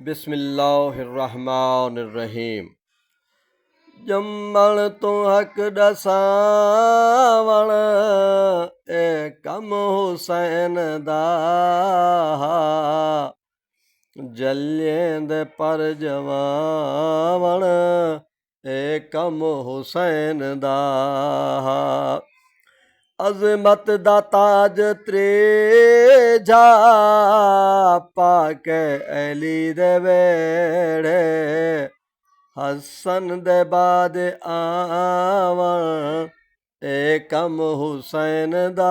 बिस्मिल्लाहिर्रहमानिर्रहीम। जम्मण तो हक दसावण ए कम हुसैन दा जल्येंद पर जवावण ए कम हुसैन दा अज़मत दा ताज त्रेजा पाके अली दे वेड़े हसन दे बाद आवन ए कम हुसैन दा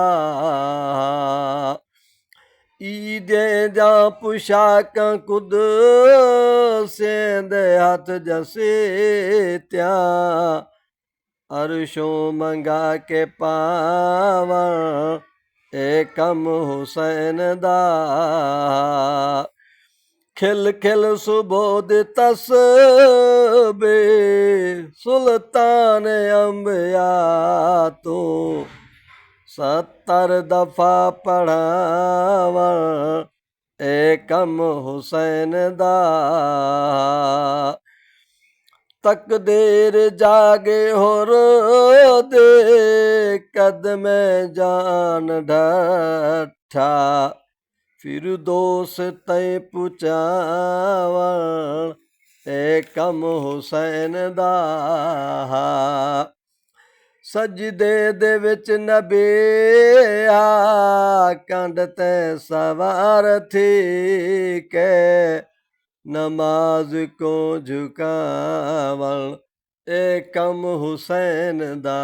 ईदे जा पुशाकां कुदसियां दे हथ जसीत्या अरशों मंगा के पावन ए कम हुसैन दा खिल खिल सुबोध तस्बे सुल्तान अंबिया तो 70 दफा पढ़ावन ए कम हुसैन दा तकदीर जागे होर दे कदमे जान ढठा फिर दोस तय पुचावन ए कम हुसैन दा सजदे दे विच नबिया कंध ते सवार थी के नमाज को झुकावन ए कम हुसैन दा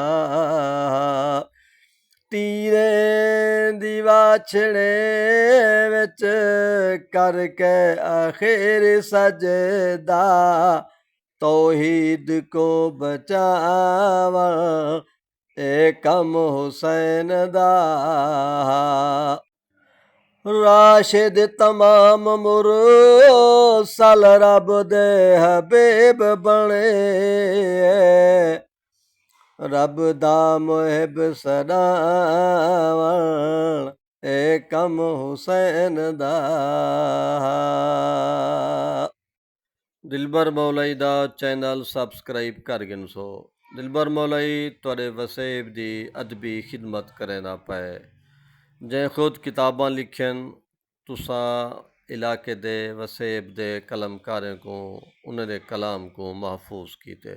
तीरें दी वाछड़े विच करके आखिर सजदा तौहीद को बचावन ए कम हुसैन दा राशिद तमाम मुरसल रब दे हबीब बने रब दा मुहिब सदावन ए कम हुसैन दा दिलबर मौलाई दा चैनल सबसक्राइब कर गिन सो दिलबर मौलाई तुहाडे वसेब दी अदबी खिदमत करे ना पाए जै खुद किताबां लिखन तुसा इलाके दे वसेब दे कलमकारें को उन्हें दे कलाम को महफूज कीते।